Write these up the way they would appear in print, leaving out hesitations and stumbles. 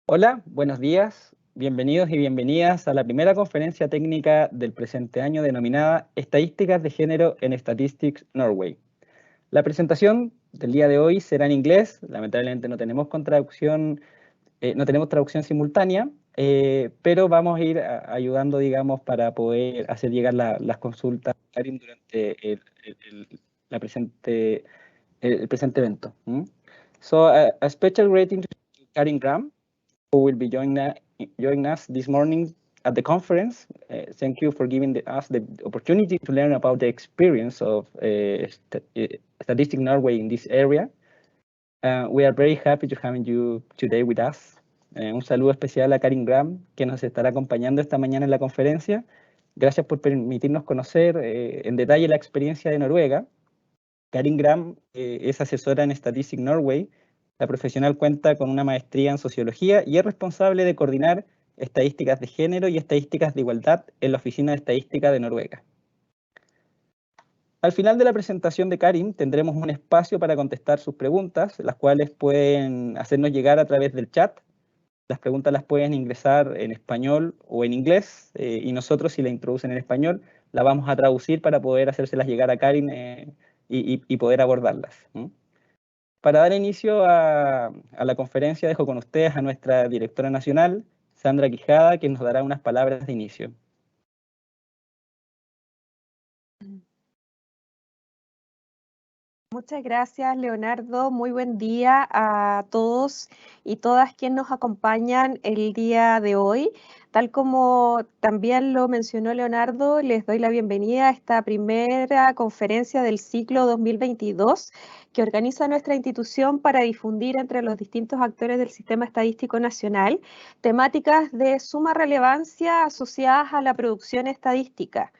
Hola, buenos días, bienvenidos y bienvenidas a la primera conferencia técnica del presente año denominada Estadísticas de Género en Statistics Norway. La presentación del día de hoy será en inglés, lamentablemente no tenemos traducción simultánea, pero vamos a ir ayudando, digamos, para poder hacer llegar las consultas a Karin durante el presente evento. So, a special greeting to Karin Graham, who will be joining us this morning at the conference. Thank you for giving us the opportunity to learn about the experience of Statistics Norway in this area. We are very happy to have you today with us. Un saludo especial a Karin Graham, que nos estará acompañando esta mañana en la conferencia. Gracias por permitirnos conocer en detalle la experiencia de Noruega. Karin Graham es asesora en Statistics Norway. La profesional cuenta con una maestría en Sociología y es responsable de coordinar estadísticas de género y estadísticas de igualdad en la Oficina de Estadística de Noruega. Al final de la presentación de Karin tendremos un espacio para contestar sus preguntas, las cuales pueden hacernos llegar a través del chat. Las preguntas las pueden ingresar en español o en inglés y nosotros, si la introducen en español, la vamos a traducir para poder hacérselas llegar a Karin y poder abordarlas. Para dar inicio a la conferencia, dejo con ustedes a nuestra directora nacional, Sandra Quijada, quien nos dará unas palabras de inicio. Muchas gracias, Leonardo. Muy buen día a todos y todas quienes nos acompañan el día de hoy. Tal como también lo mencionó Leonardo, les doy la bienvenida a esta primera conferencia del ciclo 2022 que organiza nuestra institución para difundir entre los distintos actores del Sistema Estadístico Nacional temáticas de suma relevancia asociadas a la producción estadística.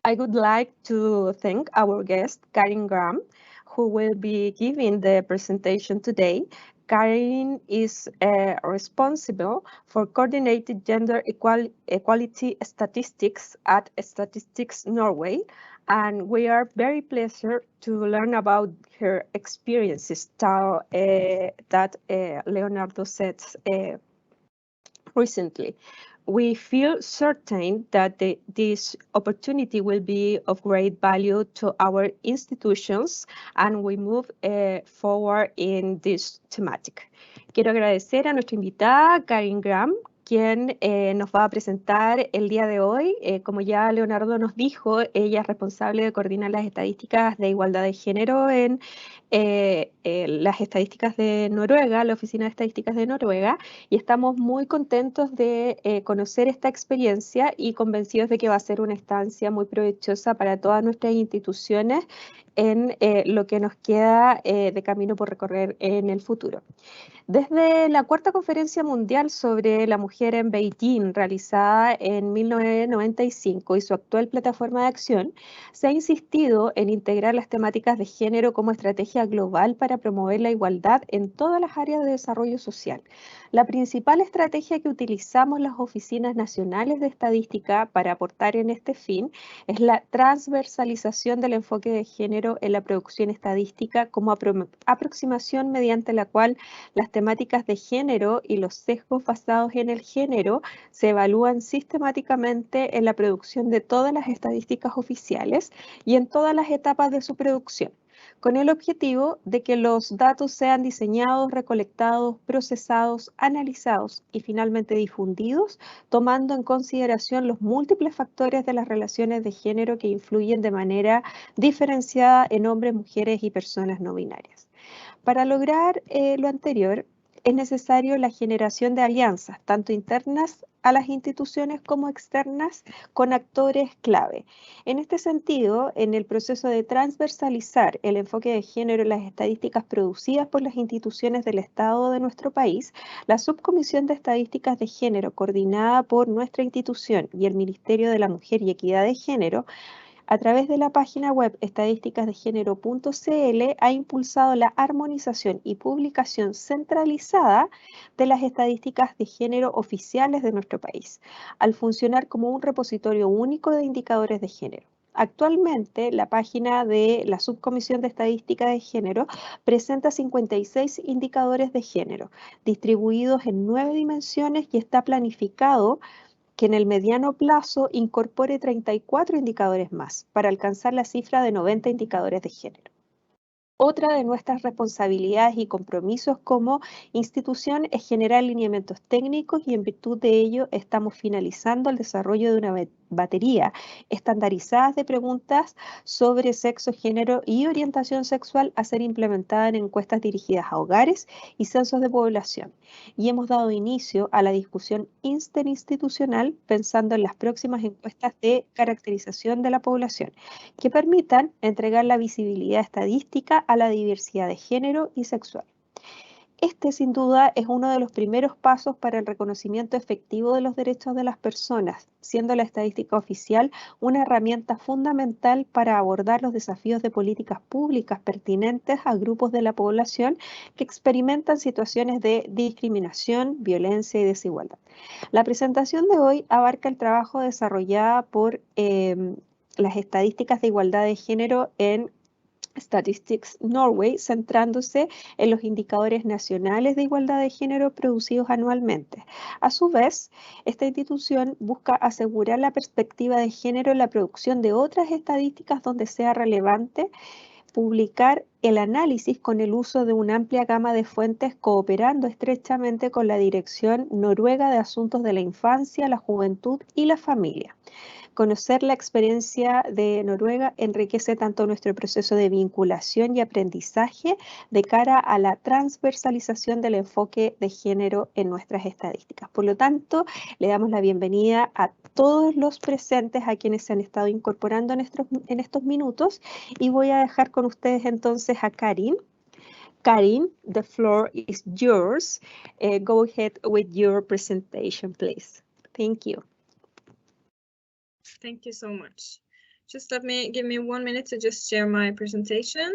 I would like to thank our guest, Karin Graham, who will be giving the presentation today. Karin is responsible for coordinated gender equality statistics at Statistics Norway, and we are very pleased to learn about her experiences that Leonardo said recently. We feel certain that this opportunity will be of great value to our institutions and we move forward in this thematic. Quiero agradecer a nuestra invitada, Karin Graham, quien nos va a presentar el día de hoy. Como ya Leonardo nos dijo, ella es responsable de coordinar las estadísticas de igualdad de género en las estadísticas de Noruega, la Oficina de Estadísticas de Noruega, y estamos muy contentos de conocer esta experiencia y convencidos de que va a ser una estancia muy provechosa para todas nuestras instituciones en lo que nos queda de camino por recorrer en el futuro. Desde la cuarta conferencia mundial sobre la mujer en Beijing, realizada en 1995 y su actual plataforma de acción, se ha insistido en integrar las temáticas de género como estrategia global para promover la igualdad en todas las áreas de desarrollo social. La principal estrategia que utilizamos las oficinas nacionales de estadística para aportar en este fin es la transversalización del enfoque de género en la producción estadística como aproximación mediante la cual las temáticas de género y los sesgos basados en el género se evalúan sistemáticamente en la producción de todas las estadísticas oficiales y en todas las etapas de su producción, con el objetivo de que los datos sean diseñados, recolectados, procesados, analizados y finalmente difundidos, tomando en consideración los múltiples factores de las relaciones de género que influyen de manera diferenciada en hombres, mujeres y personas no binarias. Para lograr lo anterior, es necesario la generación de alianzas, tanto internas a las instituciones como externas, con actores clave. En este sentido, en el proceso de transversalizar el enfoque de género en las estadísticas producidas por las instituciones del Estado de nuestro país, la Subcomisión de Estadísticas de Género, coordinada por nuestra institución y el Ministerio de la Mujer y Equidad de Género, a través de la página web estadísticasdegénero.cl ha impulsado la armonización y publicación centralizada de las estadísticas de género oficiales de nuestro país, al funcionar como un repositorio único de indicadores de género. Actualmente, la página de la Subcomisión de Estadística de Género presenta 56 indicadores de género, distribuidos en 9 dimensiones y está planificado que en el mediano plazo incorpore 34 indicadores más para alcanzar la cifra de 90 indicadores de género. Otra de nuestras responsabilidades y compromisos como institución es generar lineamientos técnicos y en virtud de ello estamos finalizando el desarrollo de una batería estandarizadas de preguntas sobre sexo, género y orientación sexual a ser implementada en encuestas dirigidas a hogares y censos de población. Y hemos dado inicio a la discusión interinstitucional pensando en las próximas encuestas de caracterización de la población que permitan entregar la visibilidad estadística a la diversidad de género y sexual. Este, sin duda, es uno de los primeros pasos para el reconocimiento efectivo de los derechos de las personas, siendo la estadística oficial una herramienta fundamental para abordar los desafíos de políticas públicas pertinentes a grupos de la población que experimentan situaciones de discriminación, violencia y desigualdad. La presentación de hoy abarca el trabajo desarrollado por las estadísticas de igualdad de género en Statistics Norway, centrándose en los indicadores nacionales de igualdad de género producidos anualmente. A su vez, esta institución busca asegurar la perspectiva de género en la producción de otras estadísticas donde sea relevante publicar el análisis con el uso de una amplia gama de fuentes, cooperando estrechamente con la Dirección Noruega de Asuntos de la Infancia, la Juventud y la Familia. Conocer la experiencia de Noruega enriquece tanto nuestro proceso de vinculación y aprendizaje de cara a la transversalización del enfoque de género en nuestras estadísticas. Por lo tanto, le damos la bienvenida a todos los presentes, a quienes se han estado incorporando en estos minutos, y voy a dejar con ustedes entonces a Karin. Karin, the floor is yours. Go ahead with your presentation, please. Thank you. Thank you so much. Just give me 1 minute to just share my presentation.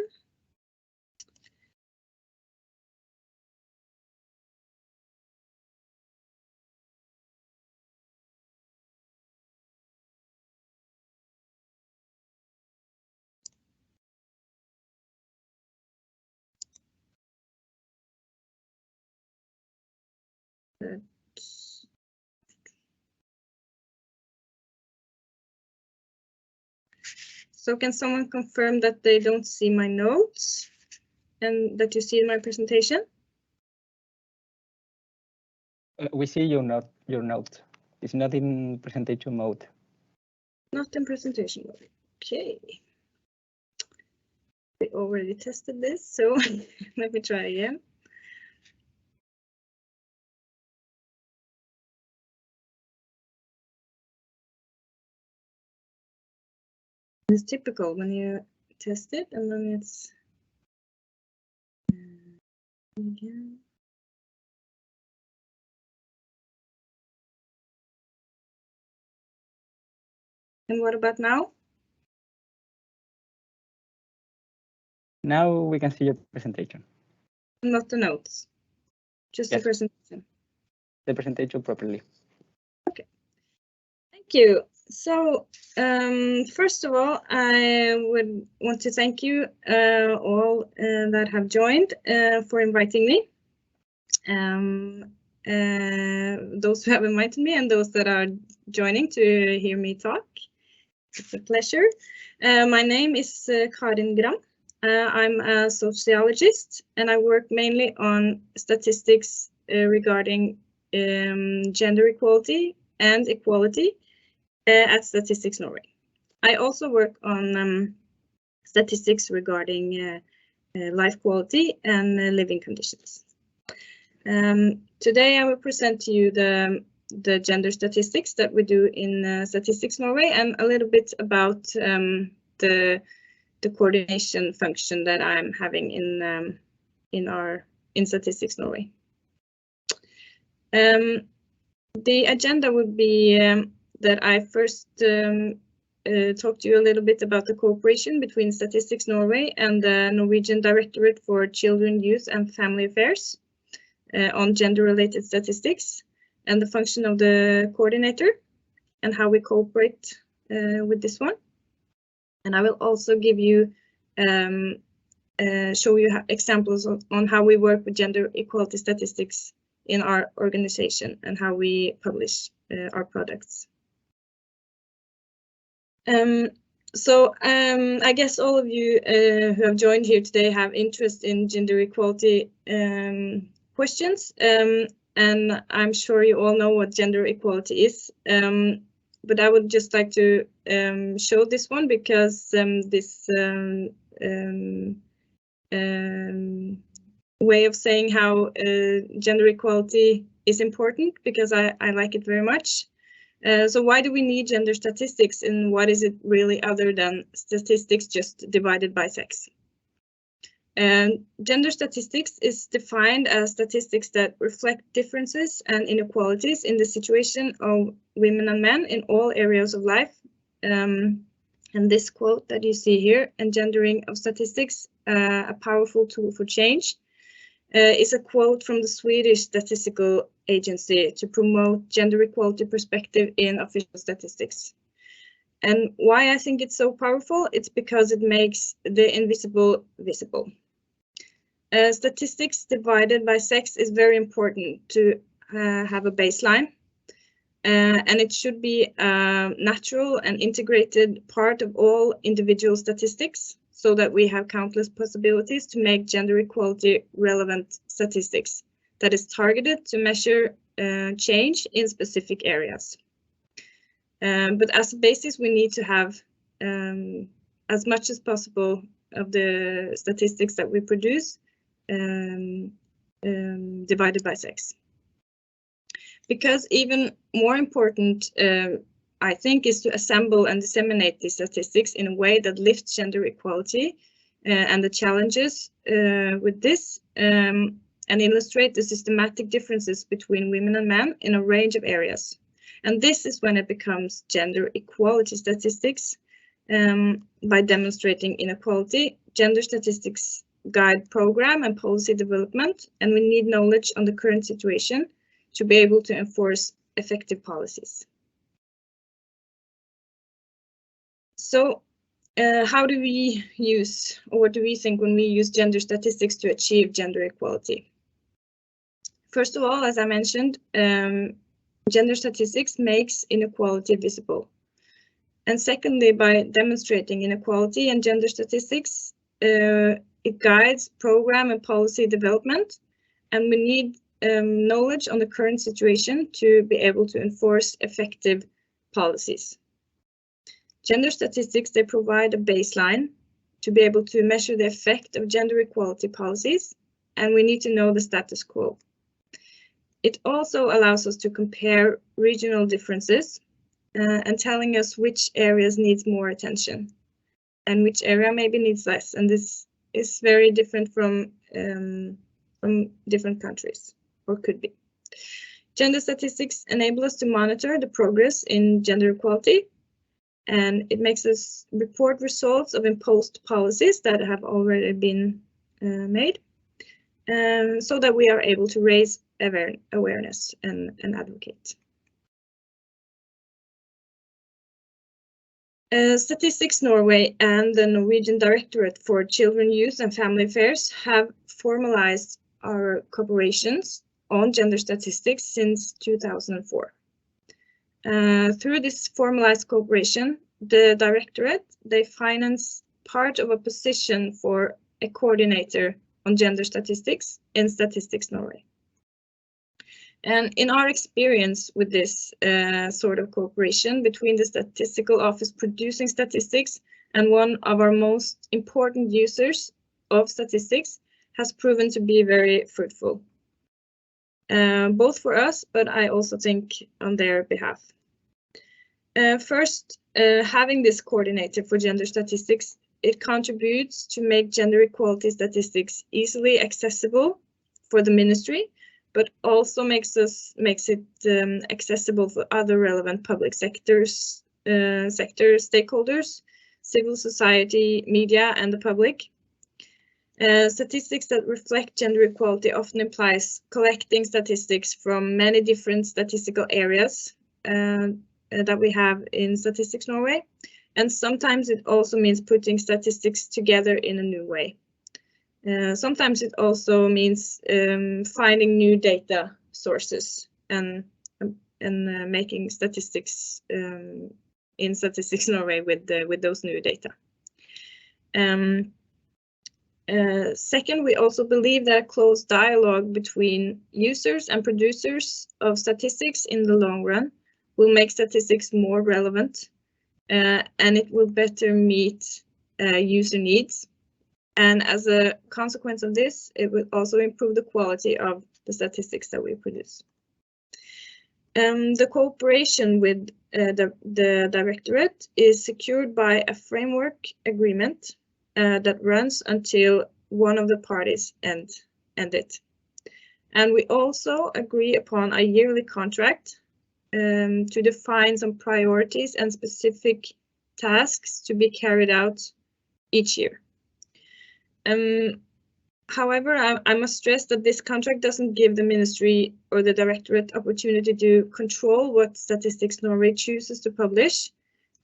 So can someone confirm that they don't see my notes and that you see my presentation? We see your note. It's not in presentation mode. Not in presentation mode. Okay. We already tested this, so let me try again. It's typical when you test it and then it's again. And what about now? Now we can see your presentation. Not the notes, just Yes. the presentation. The presentation properly. Okay, thank you. So first of all, I would want to thank you all that have joined for inviting me. Those who have invited me and those that are joining to hear me talk. It's a pleasure. My name is Karin Gram. I'm a sociologist and I work mainly on statistics regarding gender equality and equality at Statistics Norway. I also work on statistics regarding life quality and living conditions. Today I will present to you the gender statistics that we do in Statistics Norway and a little bit about the coordination function that I'm having in Statistics Norway. The agenda would be that I first talk to you a little bit about the cooperation between Statistics Norway and the Norwegian Directorate for Children, Youth and Family Affairs on gender-related statistics and the function of the coordinator and how we cooperate with this one. And I will also give you show you examples on how we work with gender equality statistics in our organization and how we publish our products. I guess all of you who have joined here today have interest in gender equality questions, and I'm sure you all know what gender equality is. But I would just like to show this one because this way of saying how gender equality is important, because I like it very much. So why do we need gender statistics, and what is it really other than statistics just divided by sex? Gender statistics is defined as statistics that reflect differences and inequalities in the situation of women and men in all areas of life. And this quote that you see here, "Engendering of statistics, a powerful tool for change," is a quote from the Swedish Statistical Agency to promote gender equality perspective in official statistics. And why I think it's so powerful, it's because it makes the invisible visible. Statistics divided by sex is very important to have a baseline, and it should be a natural and integrated part of all individual statistics, so that we have countless possibilities to make gender equality relevant statistics that is targeted to measure change in specific areas. But as a basis, we need to have as much as possible of the statistics that we produce divided by sex. Because even more important, I think, is to assemble and disseminate these statistics in a way that lifts gender equality and the challenges with this, and illustrate the systematic differences between women and men in a range of areas. And this is when it becomes gender equality statistics. By demonstrating inequality, gender statistics guide program and policy development, and we need knowledge on the current situation to be able to enforce effective policies. So how do we use, or what do we think when we use gender statistics to achieve gender equality? First of all, as I mentioned, gender statistics makes inequality visible. And secondly, by demonstrating inequality and gender statistics, it guides program and policy development, and we need knowledge on the current situation to be able to enforce effective policies. Gender statistics, they provide a baseline to be able to measure the effect of gender equality policies, and we need to know the status quo. It also allows us to compare regional differences and telling us which areas needs more attention and which area maybe needs less, and this is very different from different countries, or could be. Gender statistics enable us to monitor the progress in gender equality, and it makes us report results of imposed policies that have already been made, so that we are able to raise awareness and advocate. Statistics Norway and the Norwegian Directorate for Children, Youth and Family Affairs have formalized our cooperations on gender statistics since 2004. Through this formalized cooperation, the Directorate, they finance part of a position for a coordinator on gender statistics in Statistics Norway. And in our experience with this sort of cooperation between the statistical office producing statistics and one of our most important users of statistics has proven to be very fruitful, both for us, but I also think on their behalf. First, having this coordinator for gender statistics, it contributes to make gender equality statistics easily accessible for the ministry, but also makes it accessible for other relevant public sector stakeholders, civil society, media, and the public. Statistics that reflect gender equality often implies collecting statistics from many different statistical areas that we have in Statistics Norway, And sometimes it also means putting statistics together in a new way. Sometimes it also means finding new data sources and making statistics in Statistics Norway with those new data. Second, we also believe that a close dialogue between users and producers of statistics in the long run will make statistics more relevant, and it will better meet user needs. And as a consequence of this, it will also improve the quality of the statistics that we produce. The cooperation with the directorate is secured by a framework agreement that runs until one of the parties end it. And we also agree upon a yearly contract to define some priorities and specific tasks to be carried out each year. However, I must stress that this contract doesn't give the ministry or the directorate opportunity to control what Statistics Norway chooses to publish.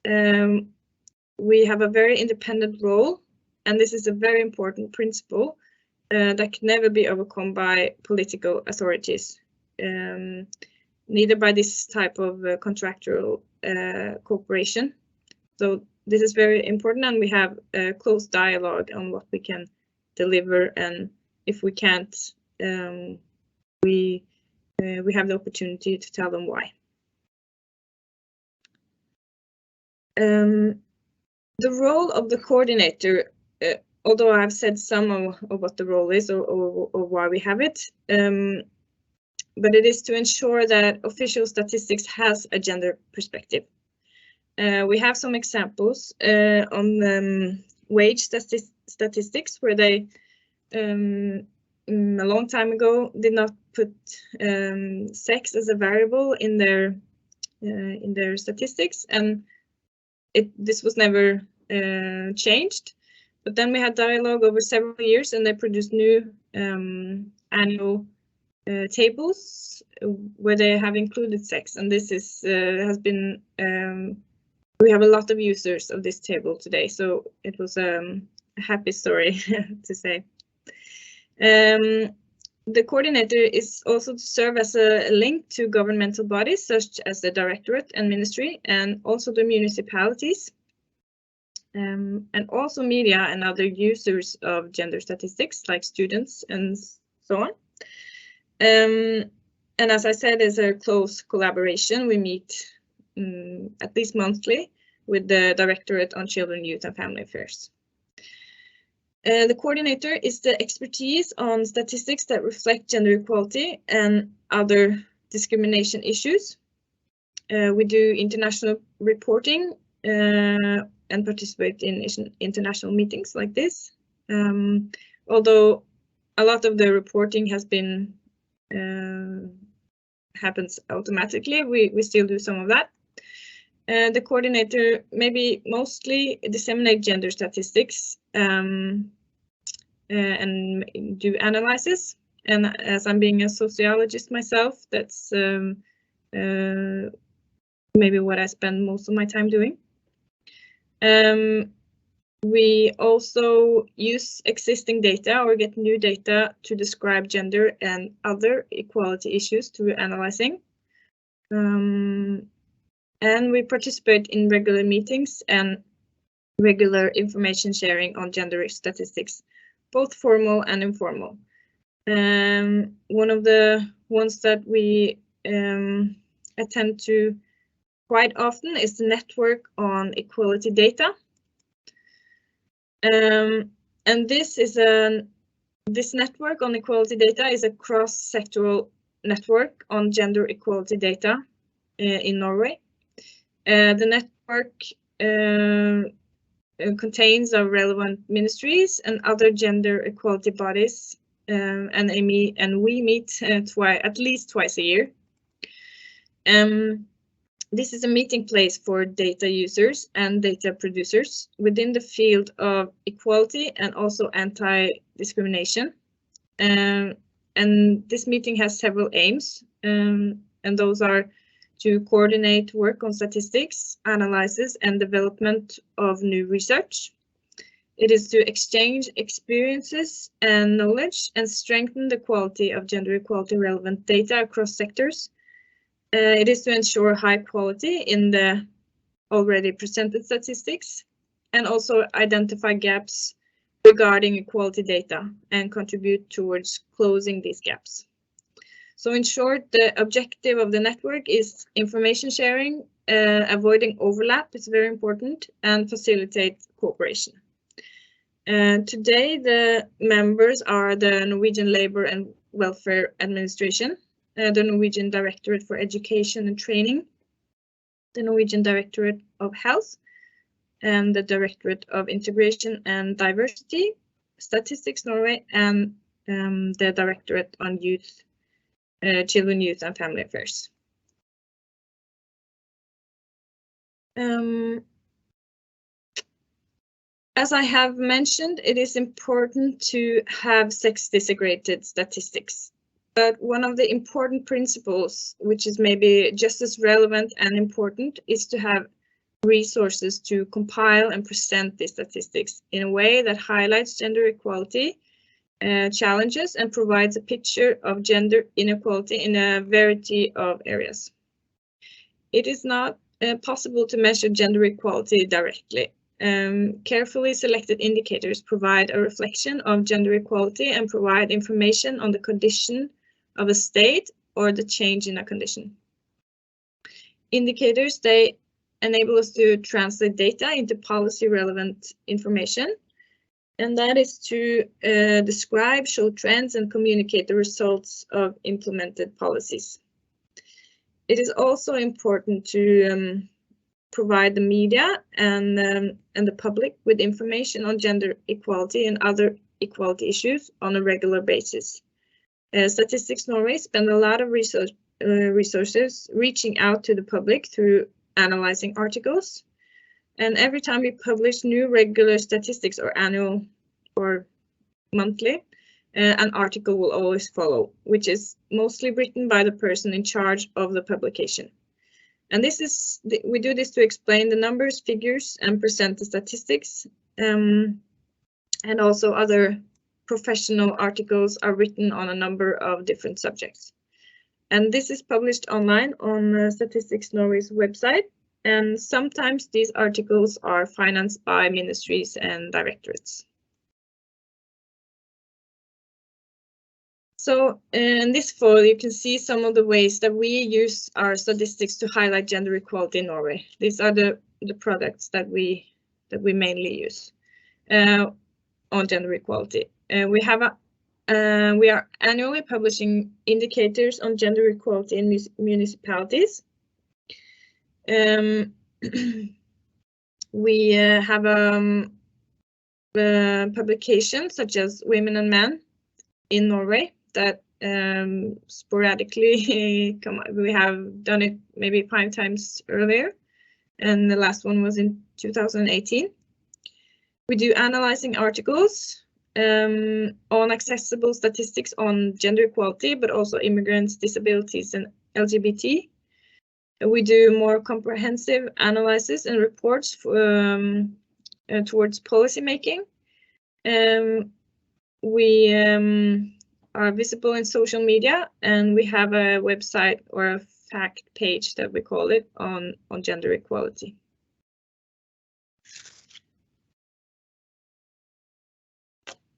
We have a very independent role, and this is a very important principle that can never be overcome by political authorities, neither by this type of contractual cooperation. So this is very important, and we have a close dialogue on what we can deliver, and if we can't, we have the opportunity to tell them why. The role of the coordinator, although I've said some of what the role is or why we have it, but it is to ensure that official statistics has a gender perspective. We have some examples on wage statistics where they a long time ago did not put sex as a variable in their statistics, and this was never changed. But then we had dialogue over several years, and they produced new annual tables where they have included sex, and this is has been we have a lot of users of this table today, so it was a happy story to say. The coordinator is also to serve as a link to governmental bodies such as the directorate and ministry, and also the municipalities, and also media and other users of gender statistics like students and so on. And as I said, it's a close collaboration. We meet at least monthly with the Directorate on Children, Youth and Family Affairs. The coordinator is the expertise on statistics that reflect gender equality and other discrimination issues. We do international reporting and participate in international meetings like this. Although a lot of the reporting has been happens automatically, we still do some of that. The coordinator maybe mostly disseminate gender statistics and do analysis. And as I'm being a sociologist myself, that's maybe what I spend most of my time doing. We also use existing data or get new data to describe gender and other equality issues through analyzing. And we participate in regular meetings and regular information sharing on gender statistics, both formal and informal. One of the ones that we attend to quite often is the network on equality data. And this network on equality data is a cross-sectoral network on gender equality data in Norway. The network contains our relevant ministries and other gender equality bodies, and we meet at least twice a year. This is a meeting place for data users and data producers within the field of equality and also anti-discrimination. And this meeting has several aims, and those are to coordinate work on statistics, analysis, and development of new research. It is to exchange experiences and knowledge and strengthen the quality of gender equality relevant data across sectors. It is to ensure high quality in the already presented statistics and also identify gaps regarding equality data and contribute towards closing these gaps. So in short, the objective of the network is information sharing, avoiding overlap is very important, and facilitate cooperation. Today, the members are the Norwegian Labour and Welfare Administration, the Norwegian Directorate for Education and Training, the Norwegian Directorate of Health, and the Directorate of Integration and Diversity, Statistics Norway, and the Directorate on Youth, Children, Youth and Family Affairs. As I have mentioned, it is important to have sex-disaggregated statistics. But one of the important principles, which is maybe just as relevant and important, is to have resources to compile and present these statistics in a way that highlights gender equality challenges and provides a picture of gender inequality in a variety of areas. It is not possible to measure gender equality directly. Carefully selected indicators provide a reflection of gender equality and provide information on the condition of a state or the change in a condition. Indicators, they enable us to translate data into policy relevant information, and that is to describe, show trends, and communicate the results of implemented policies. It is also important to provide the media and the public with information on gender equality and other equality issues on a regular basis. Statistics Norway spend a lot of resources reaching out to the public through analyzing articles. And every time we publish new regular statistics or annual or monthly, an article will always follow, which is mostly written by the person in charge of the publication. And we do this to explain the numbers, figures, and present the statistics. And also other professional articles are written on a number of different subjects. And this is published online on Statistics Norway's website. And sometimes these articles are financed by ministries and directorates. So in this photo, you can see some of the ways that we use our statistics to highlight gender equality in Norway. These are the products that we mainly use on gender equality. We are annually publishing indicators on gender equality in municipalities. We have publications such as Women and Men in Norway that sporadically come. We have done it maybe 5 times earlier, and the last one was in 2018. We do analyzing articles on accessible statistics on gender equality, but also immigrants, disabilities, and LGBT. We do more comprehensive analysis and reports towards policy making. We are visible in social media, and we have a website or a fact page that we call it on gender equality.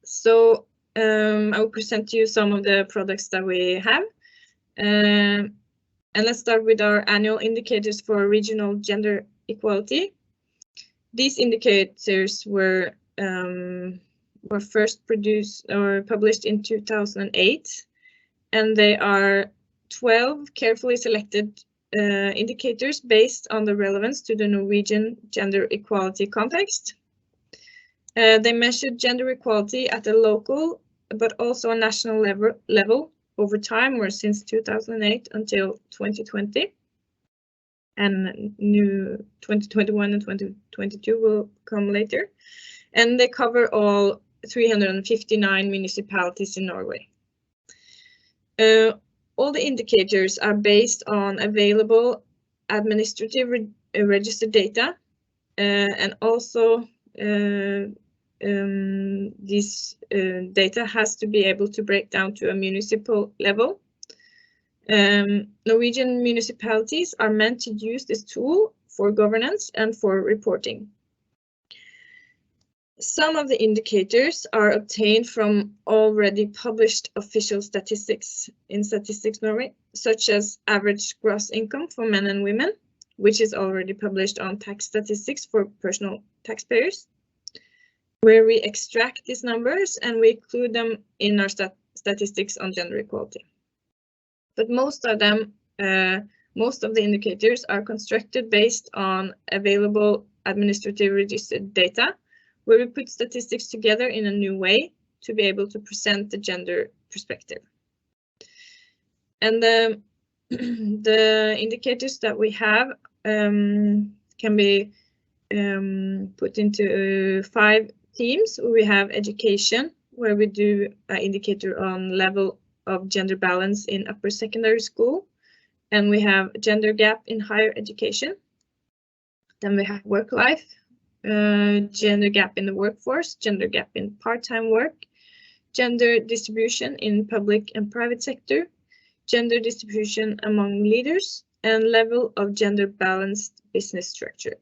So I will present to you some of the products that we have. And let's start with our annual indicators for regional gender equality. These indicators were first produced or published in 2008, and they are 12 carefully selected indicators based on the relevance to the Norwegian gender equality context. They measured gender equality at a local but also a national level over time, or since 2008 until 2020. And new 2021 and 2022 will come later. And they cover all 359 municipalities in Norway. All the indicators are based on available administrative register data, and also this data has to be able to break down to a municipal level. Norwegian municipalities are meant to use this tool for governance and for reporting. Some of the indicators are obtained from already published official statistics in Statistics Norway, such as average gross income for men and women, which is already published on tax statistics for personal taxpayers, where we extract these numbers and we include them in our statistics on gender equality. But most of them, most of the indicators are constructed based on available administrative registered data, where we put statistics together in a new way to be able to present the gender perspective. And the indicators that we have can be put into 5 themes. We have education, where we do an indicator on level of gender balance in upper secondary school, and we have gender gap in higher education. Then we have work life, gender gap in the workforce, gender gap in part-time work, gender distribution in public and private sector, gender distribution among leaders, and level of gender balanced business structure.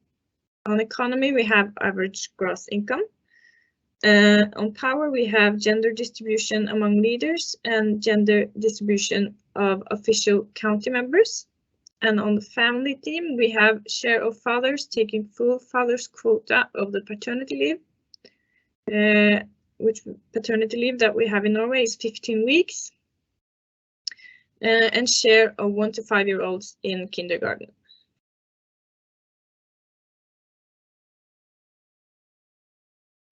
On economy, we have average gross income. On power, we have gender distribution among leaders and gender distribution of official county members. And on the family theme, we have share of fathers taking full father's quota of the paternity leave, which paternity leave that we have in Norway is 15 weeks, and share of 1 to 5-year-olds in kindergarten.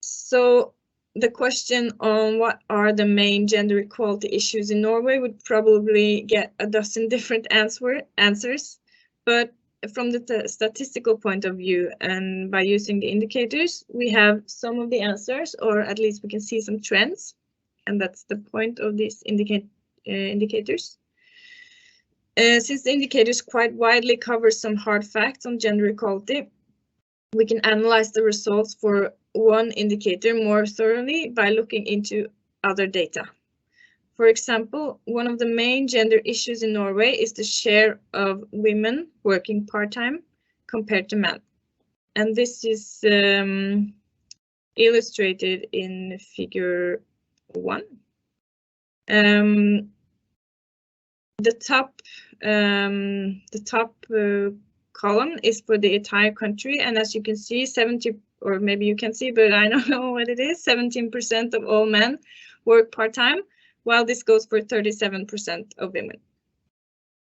So the question on what are the main gender equality issues in Norway would probably get a dozen different answers, but from the statistical point of view and by using the indicators, we have some of the answers, or at least we can see some trends, and that's the point of these indicators. Since the indicators quite widely cover some hard facts on gender equality, we can analyze the results for one indicator more thoroughly by looking into other data. For example, one of the main gender issues in Norway is the share of women working part-time compared to men. And this is illustrated in figure 1. The top column is for the entire country, and as you can see, 70, or maybe you can see, but I don't know what it is, 17% of all men work part-time, while this goes for 37% of women.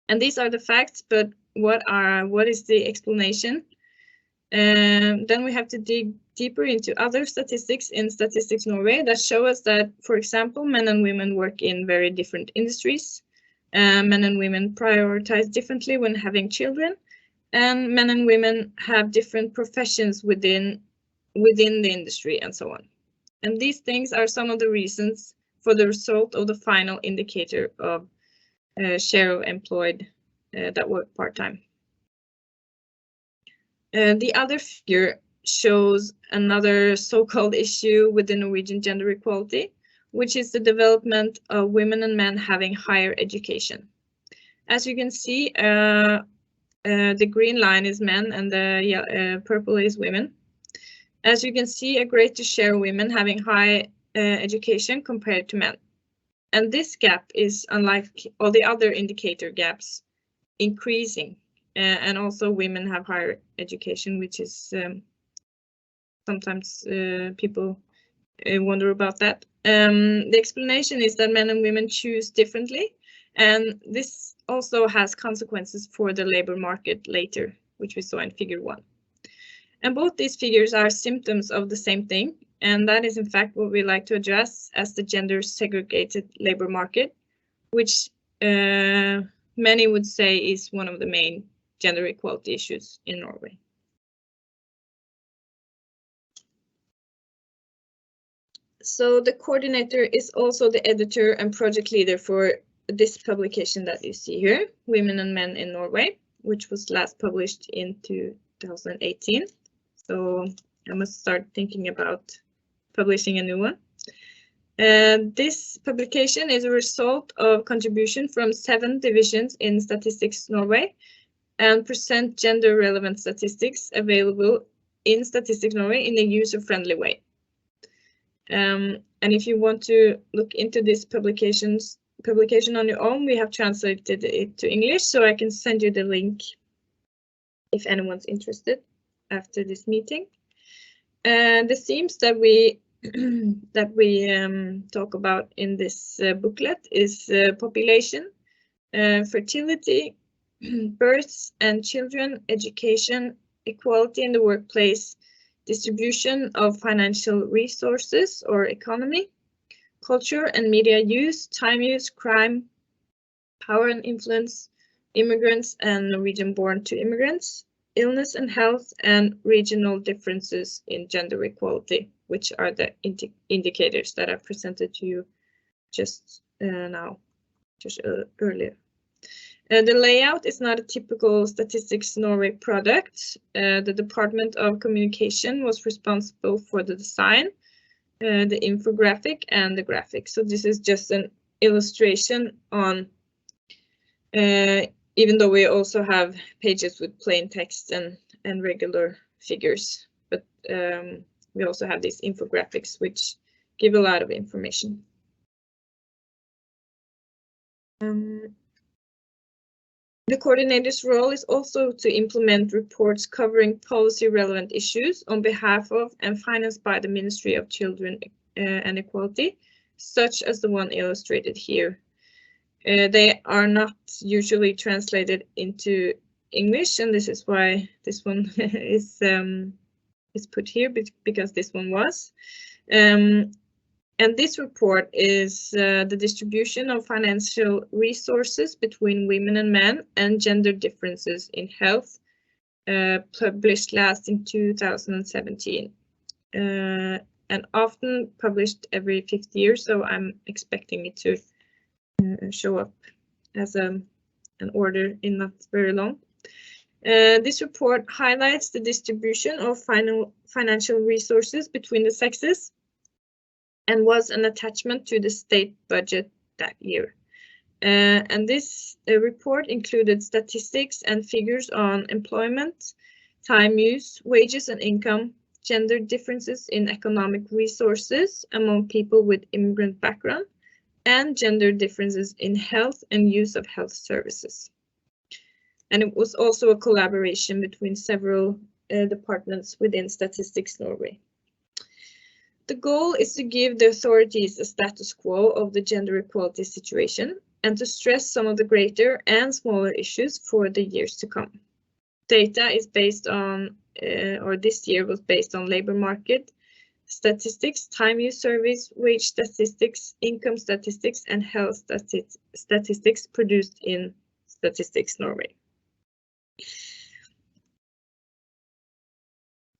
And these are the facts, but what is the explanation? Then we have to dig deeper into other statistics in Statistics Norway that show us that, for example, men and women work in very different industries. Men and women prioritize differently when having children, and men and women have different professions within the industry, and so on. And these things are some of the reasons for the result of the final indicator of share of employed that work part-time. The other figure shows another so-called issue with the Norwegian gender equality, which is the development of women and men having higher education. As you can see, the green line is men and the purple is women. As you can see, a greater share of women having high education compared to men. And this gap is, unlike all the other indicator gaps, increasing. And also women have higher education, which is sometimes people wonder about that. The explanation is that men and women choose differently, and this also has consequences for the labor market later, which we saw in figure 1. And both these figures are symptoms of the same thing, and that is in fact what we like to address as the gender segregated labor market, which many would say is one of the main gender equality issues in Norway. So the coordinator is also the editor and project leader for this publication that you see here, Women and Men in Norway. which was last published in 2018. So I must start thinking about publishing a new one. This publication is a result of contribution from 7 divisions in Statistics Norway and present gender relevant statistics available in Statistics Norway in a user-friendly way. And if you want to look into this publication on your own, we have translated it to English, so I can send you the link if anyone's interested after this meeting. The themes that we talk about in this booklet is population, fertility, births and children, education, equality in the workplace, distribution of financial resources or economy, culture and media use, time use, crime, power and influence, immigrants and Norwegian-born to immigrants, illness and health, and regional differences in gender equality, which are the indicators that I presented to you just earlier. The layout is not a typical Statistics Norway product. The Department of Communication was responsible for the design, the infographic, and the graphics. So this is just an illustration on, even though we also have pages with plain text and regular figures, but we also have these infographics which give a lot of information. The coordinator's role is also to implement reports covering policy relevant issues on behalf of and financed by the Ministry of Children and Equality, such as the one illustrated here. They are not usually translated into English, and this is why this one is put here, because this one was. And this report is the distribution of financial resources between women and men and gender differences in health, published last in 2017. And often published every 5th year, so I'm expecting it to show up as an order in not very long. This report highlights the distribution of financial resources between the sexes and was an attachment to the state budget that year. And this report included statistics and figures on employment, time use, wages and income, gender differences in economic resources among people with immigrant background, and gender differences in health and use of health services. And it was also a collaboration between several departments within Statistics Norway. The goal is to give the authorities a status quo of the gender equality situation and to stress some of the greater and smaller issues for the years to come. Data is based on, or this year was based on labor market statistics, time use surveys, wage statistics, income statistics, and health statistics produced in Statistics Norway.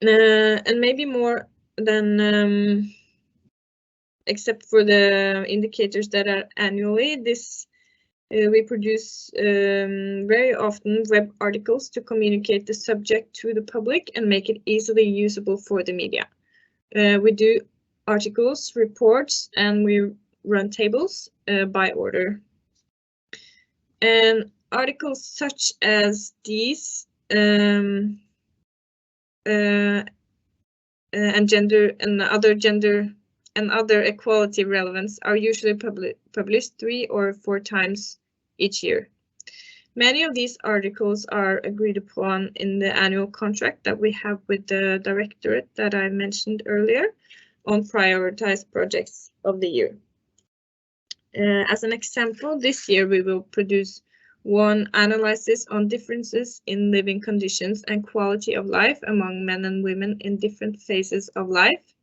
And maybe more than, except for the indicators that are annually, this we produce very often web articles to communicate the subject to the public and make it easily usable for the media. We do articles, reports, and we run tables by order. And articles such as these and gender and other equality relevance are usually published 3 or 4 times each year. Many of these articles are agreed upon in the annual contract that we have with the directorate that I mentioned earlier on prioritized projects of the year. As an example, this year we will produce one analysis on differences in living conditions and quality of life among men and women in different phases of life,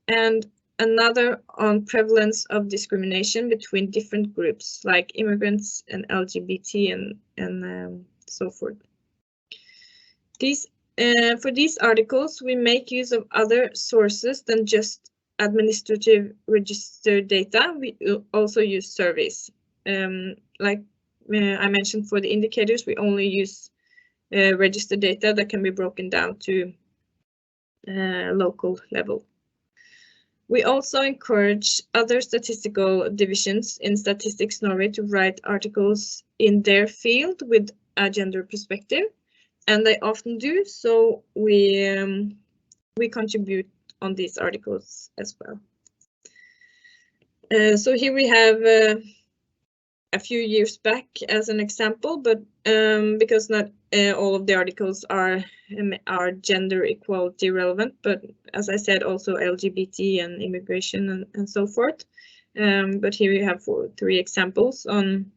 and another on prevalence of discrimination between different groups like immigrants and LGBT and so forth. For these articles, we make use of other sources than just administrative register data. We also use surveys. Like I mentioned, for the indicators, we only use register data that can be broken down to local level. We also encourage other statistical divisions in Statistics Norway to write articles in their field with a gender perspective, and they often do, so we contribute on these articles as well. So here we have a few years back as an example, but because not all of the articles are gender equality relevant, but as I said, also LGBT and immigration and so forth. But here we have three examples on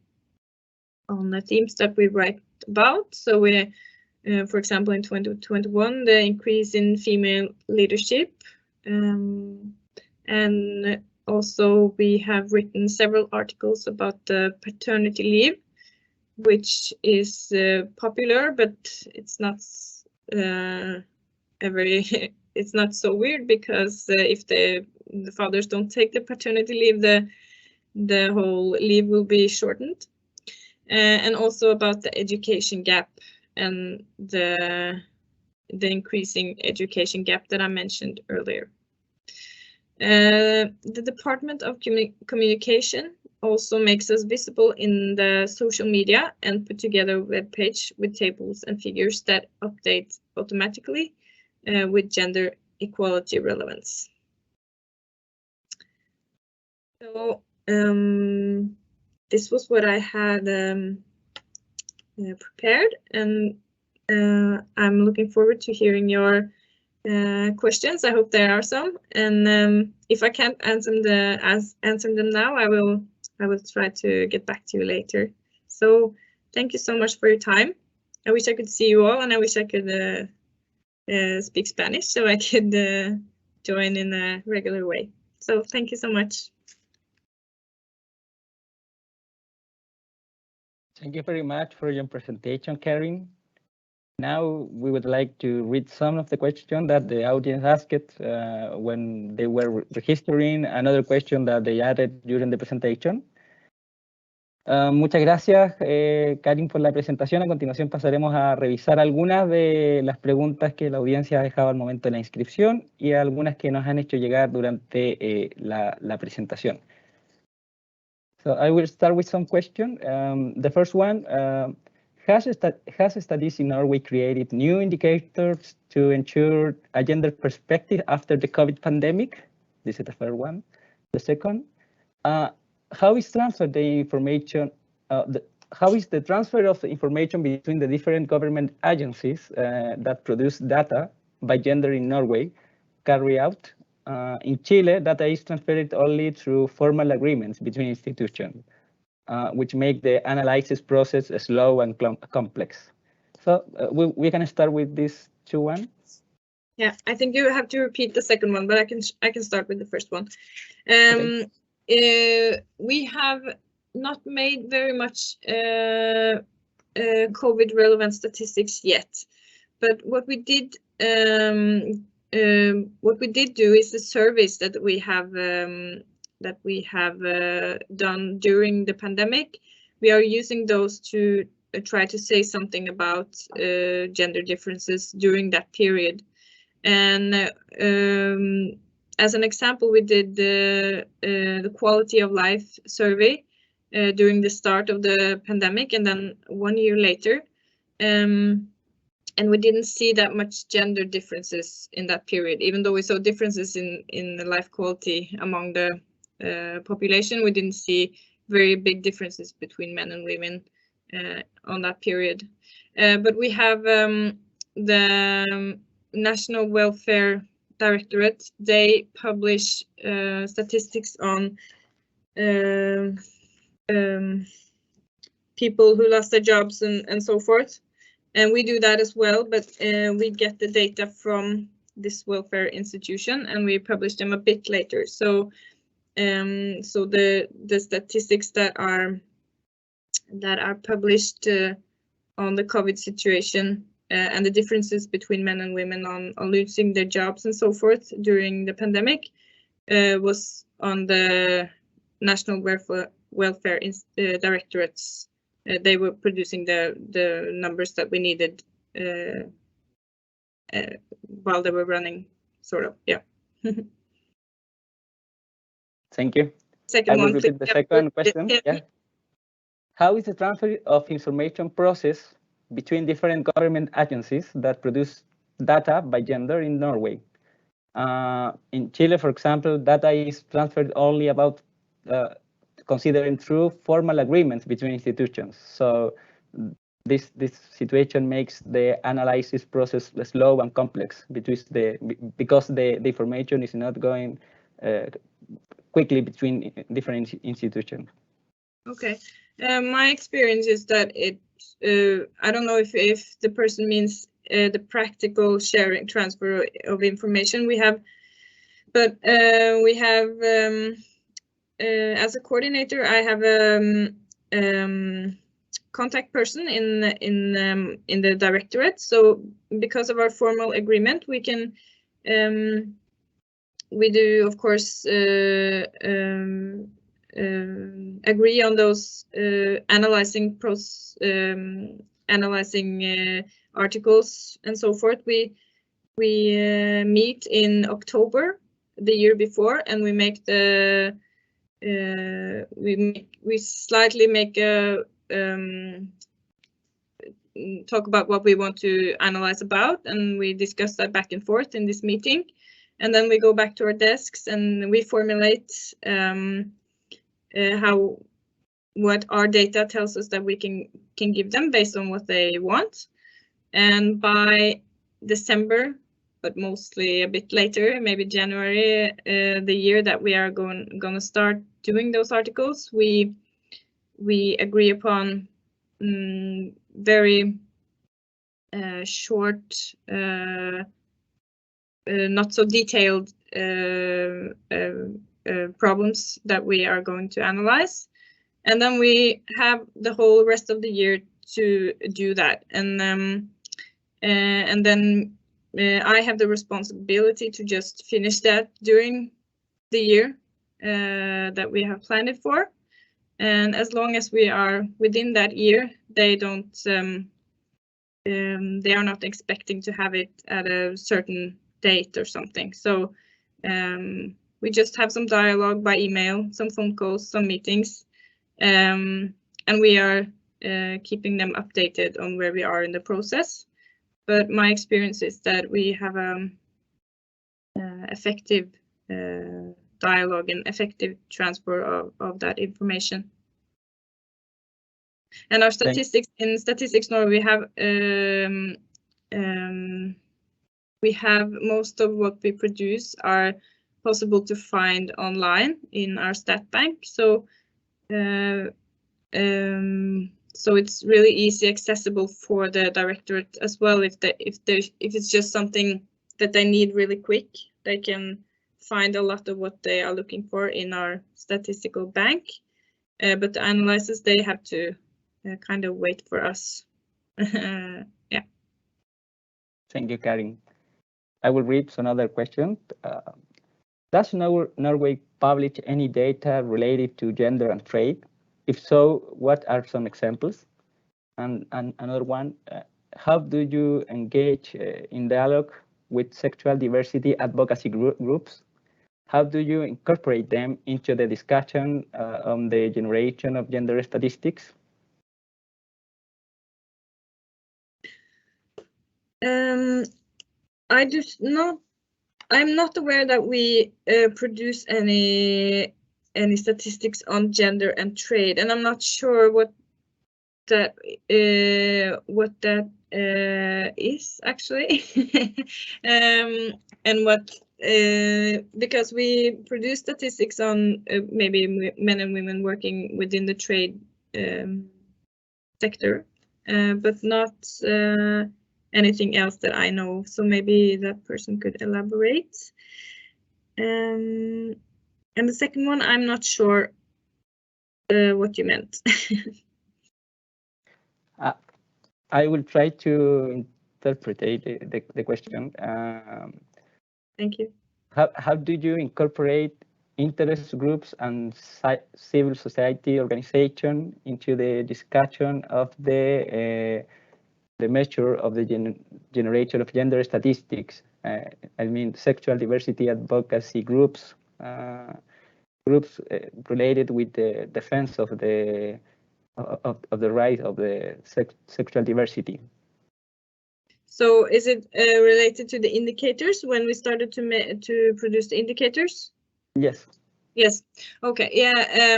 the themes that we write about. So we, for example, in 2021, the increase in female leadership, and also we have written several articles about the paternity leave, which is popular, but it's not it's not so weird, because if the fathers don't take the paternity leave, the whole leave will be shortened. And also about the education gap and the increasing education gap that I mentioned earlier. The Department of Communication also makes us visible in the social media and put together a web page with tables and figures that update automatically with gender equality relevance. So this was what I had prepared, and I'm looking forward to hearing your questions. I hope there are some, and if I can't answer them now, I will try to get back to you later. So thank you so much for your time. I wish I could see you all, and I wish I could speak Spanish so I could join in a regular way. So thank you so much. Thank you very much for your presentation, Karin. Now we would like to read some of the questions that the audience asked when they were registering, another question that they added during the presentation. Muchas gracias, Karin, por la presentación. A continuación pasaremos a revisar algunas de las preguntas que la audiencia ha dejado al momento de la inscripción y algunas que nos han hecho llegar durante la presentación. So I will start with some questions. The first one, has Statistics Norway created new indicators to ensure a gender perspective after the COVID pandemic? This is the first one. The second, how is transferred the information? How is the transfer of the information between the different government agencies that produce data by gender in Norway carried out? In Chile, data is transferred only through formal agreements between institutions, which make the analysis process slow and complex. So we can start with these two ones. Yeah, I think you have to repeat the second one, but I can start with the first one. Okay. We have not made very much COVID relevant statistics yet, but what we did do is the surveys that we have done during the pandemic. We are using those to try to say something about gender differences during that period. And as an example, we did the quality of life survey during the start of the pandemic, and then 1 year later. And we didn't see that much gender differences in that period, even though we saw differences in the life quality among the population. We didn't see very big differences between men and women on that period. But we have the National Welfare Directorate. They publish statistics on people who lost their jobs and so forth. And we do that as well, but we get the data from this welfare institution and we publish them a bit later. So so the statistics that are published on the COVID situation and the differences between men and women on losing their jobs and so forth during the pandemic was on the National Welfare Directorates. They were producing the numbers that we needed while they were running, sort of. Yeah. Thank you. Second I will one, repeat the second question. Yeah. How is the transfer of information process between different government agencies that produce data by gender in Norway? In Chile, for example, data is transferred only about considering through formal agreements between institutions. So this situation makes the analysis process slow and complex because the information is not going quickly between different institutions. Okay. My experience is that I don't know if the person means the practical sharing, transfer of information we have, but we have, as a coordinator, I have a contact person in the directorate. So because of our formal agreement, we can, we do, of course, agree on those analyzing articles and so forth. We meet in October the year before, and we make the we slightly make a talk about what we want to analyze about, and we discuss that back and forth in this meeting, and then we go back to our desks and we formulate what our data tells us that we can give them based on what they want. And by December, but mostly a bit later, maybe January, the year that we are going to start doing those articles, we agree upon very short, not so detailed problems that we are going to analyze, and then we have the whole rest of the year to do that, and then I have the responsibility to just finish that during the year that we have planned it for, and as long as we are within that year, they don't they are not expecting to have it at a certain date or something. So we just have some dialogue by email, some phone calls, some meetings, and we are keeping them updated on where we are in the process. But my experience is that we have effective dialogue and effective transfer of that information. And our statistics in Statistics Norway, we have most of what we produce are possible to find online in our stat bank. So so it's really easy accessible for the directorate as well. If it's just something that they need really quick, they can find a lot of what they are looking for in our statistical bank. But the analysis, they have to kind of wait for us. Yeah. Thank you, Karin. I will read another question. Does Norway publish any data related to gender and trade? If so, what are some examples? And another one, how do you engage in dialogue with sexual diversity advocacy groups? How do you incorporate them into the discussion on the generation of gender statistics? I'm not aware that we produce any statistics on gender and trade, and I'm not sure what that is actually, and what because we produce statistics on maybe men and women working within the trade sector, but not anything else that I know of. So maybe that person could elaborate. And the second one, I'm not sure what you meant. I will try to interpret the question. Thank you. How do you incorporate interest groups and civil society organization into the discussion of the the measure of the generation of gender statistics. I mean, sexual diversity advocacy groups, related with the defense of the right of the sexual diversity. So is it related to the indicators when we started to produce the indicators? Yes. Yes. Okay. Yeah.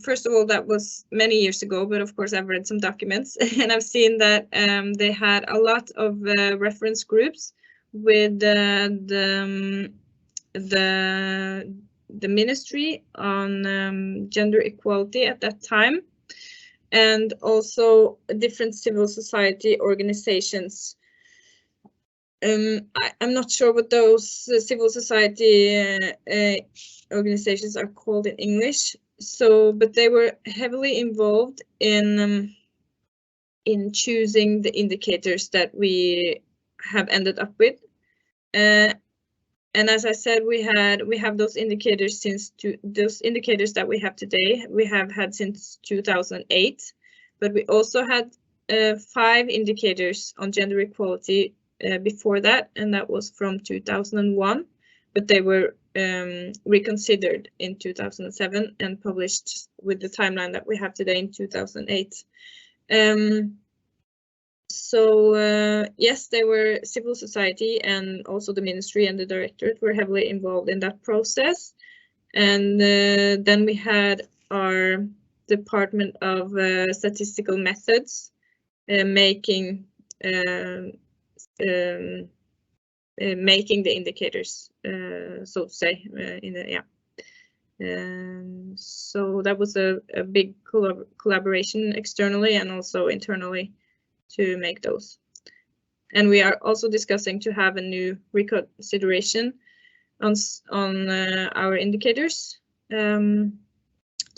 First of all, that was many years ago, but of course I've read some documents and I've seen that they had a lot of reference groups with the Ministry on gender equality at that time, and also different civil society organizations. I'm not sure what those civil society organizations are called in English. So, but they were heavily involved in choosing the indicators that we have ended up with. And as I said, we have those indicators those indicators that we have today. We have had since 2008, but we also had 5 indicators on gender equality before that, and that was from 2001. But they were reconsidered in 2007 and published with the timeline that we have today in 2008. Yes, they were civil society, and also the ministry and the directorate were heavily involved in that process. And then we had our Department of Statistical Methods making the indicators, so to say, so that was a big collaboration externally and also internally to make those. And we are also discussing to have a new reconsideration on our indicators to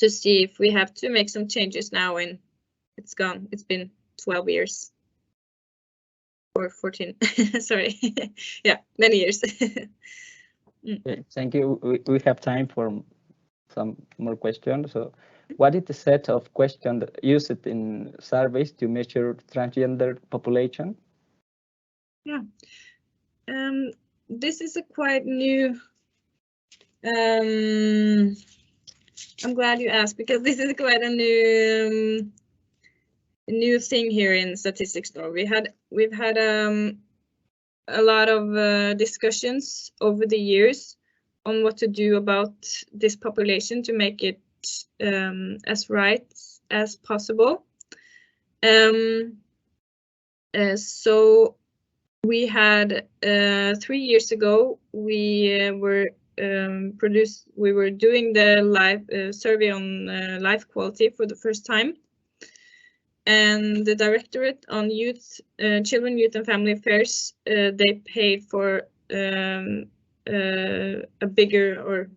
see if we have to make some changes now. And it's been 12 years. Or 14, sorry. Yeah, many years. Okay, thank you. We have time for some more questions. So what is the set of questions used in surveys to measure transgender population? Yeah, this is a quite new, I'm glad you asked, because this is quite a new thing here in Statistics Norway. We've had a lot of discussions over the years on what to do about this population to make it as right as possible. So we had 3 years ago, we were doing the live survey on life quality for the first time. And the Directorate on Children, Youth and Family Affairs, they paid for a bigger, or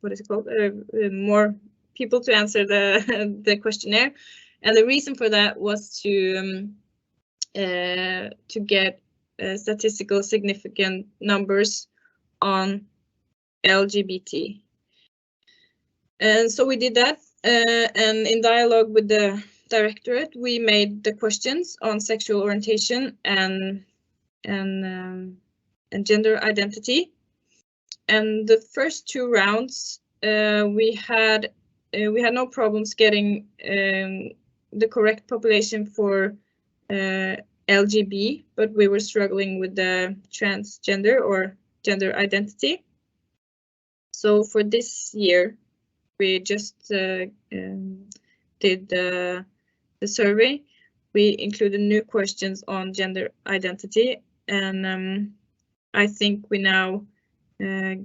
what is it called? More people to answer the questionnaire. And the reason for that was to get statistical significant numbers on LGBT. And so we did that. And in dialogue with the Directorate, we made the questions on sexual orientation and gender identity. And the first 2 rounds, we had no problems getting the correct population for LGB, but we were struggling with the transgender or gender identity. So for this year, we just did the survey. We included new questions on gender identity, and I think we now I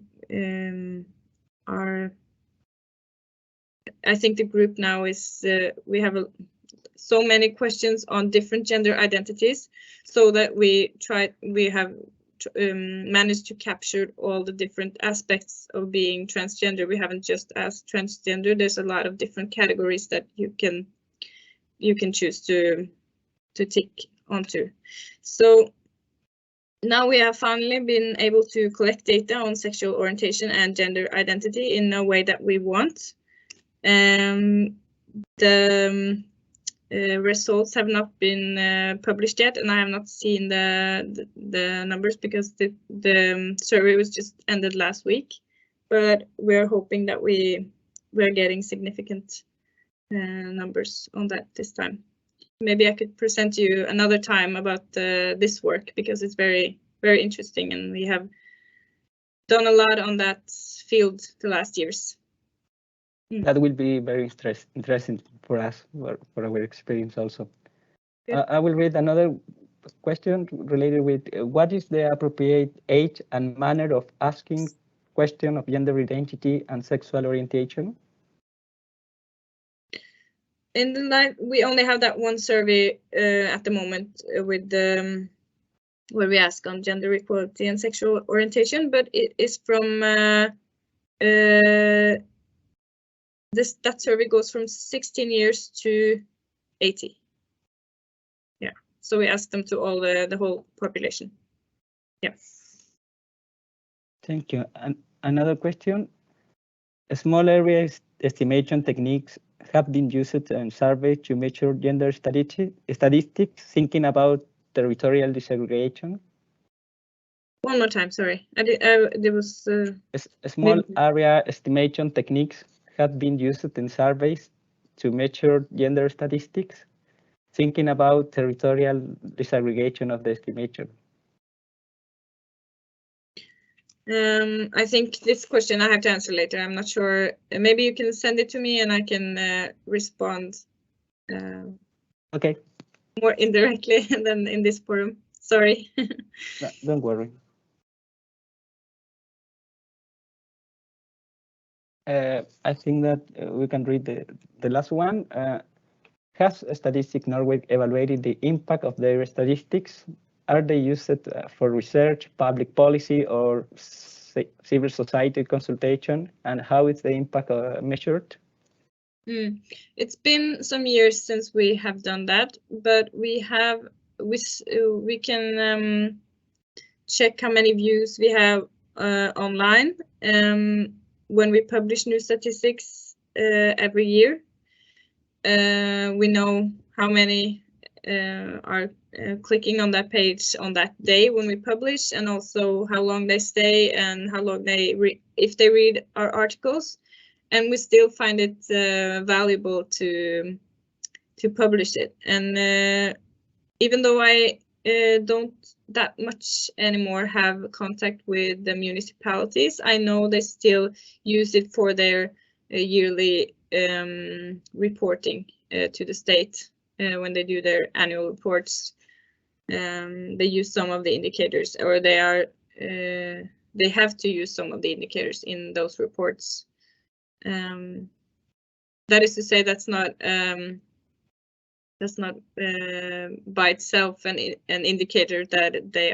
think the group now is we have so many questions on different gender identities, so that we have managed to capture all the different aspects of being transgender. We haven't just asked transgender. There's a lot of different categories that you can choose to tick onto. So now we have finally been able to collect data on sexual orientation and gender identity in a way that we want. results have not been published yet, and I have not seen the numbers because the survey was just ended last week. But we're hoping that we're getting significant numbers on that this time. Maybe I could present you another time about this work because it's very, very interesting, and we have done a lot on that field the last years. That will be very interesting for us, for our experience also. I will read another question related with what is the appropriate age and manner of asking question of gender identity and sexual orientation? In the life, we only have that one survey at the moment with where we ask on gender equality and sexual orientation, but it is from that survey goes from 16 years to 80. Yeah, so we asked them to all the whole population. Yeah. Thank you. And another question: small area estimation techniques have been used in surveys to measure gender statistics, thinking about territorial desegregation. One more time, sorry. There was small area estimation techniques have been used in surveys to measure gender statistics, thinking about territorial desegregation of the estimation. I think this question I have to answer later. I'm not sure. Maybe you can send it to me and I can respond. Okay. More indirectly than in this forum. Sorry. No, don't worry. I think that we can read the last one. Has Statistics Norway evaluated the impact of their statistics? Are they used for research, public policy, or civil society consultation? And how is the impact measured? It's been some years since we have done that, but we can check how many views we have online when we publish new statistics every year. We know how many are clicking on that page on that day when we publish, and also how long they stay and how long if they read our articles. And we still find it valuable to publish it. And even though I don't that much anymore have contact with the municipalities, I know they still use it for their yearly reporting to the state when they do their annual reports. They use some of the indicators, or they have to use some of the indicators in those reports. That is to say, that's not by itself an indicator that they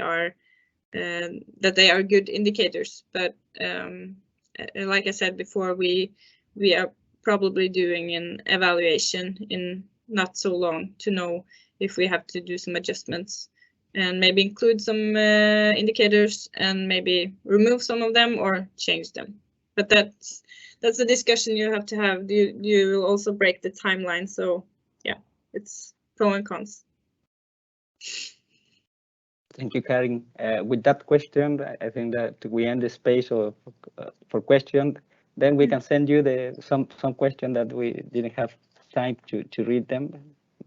are good indicators. But like I said before, we are probably doing an evaluation in not so long to know if we have to do some adjustments and maybe include some indicators and maybe remove some of them or change them. But that's a discussion you have to have. You will also break the timeline. So yeah, it's pros and cons. Thank you, Karin. With that question, I think that we end the space for questions. Then we can send you some questions that we didn't have time to read them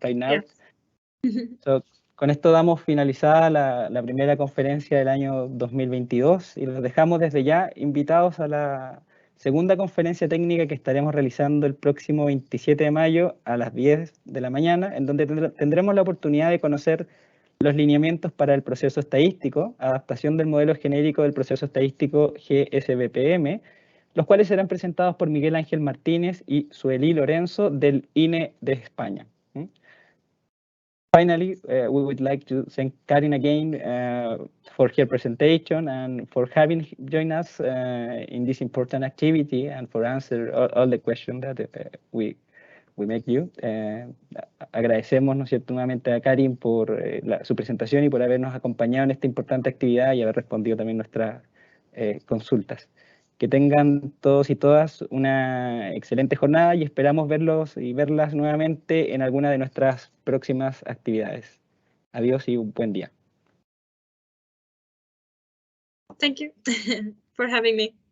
right now. Yes. So, con esto damos finalizada la primera conferencia del año 2022 y los dejamos desde ya invitados a la segunda conferencia técnica que estaremos realizando el próximo 27 de mayo a las 10 de la mañana, en donde tendremos la oportunidad de conocer los lineamientos para el proceso estadístico, adaptación del modelo genérico del proceso estadístico GSBPM, los cuales serán presentados por Miguel Ángel Martínez y Sueli Lorenzo del INE de España. Finally, we would like to thank Karin again for her presentation and for having joined us in this important activity and for answer all the questions that we make you. Agradecemos, ¿no es cierto?, nuevamente a Karin por su presentación y por habernos acompañado en esta importante actividad y haber respondido también nuestras consultas. Que tengan todos y todas una excelente jornada y esperamos verlos y verlas nuevamente en alguna de nuestras próximas actividades. Adiós y un buen día. Thank you for having me.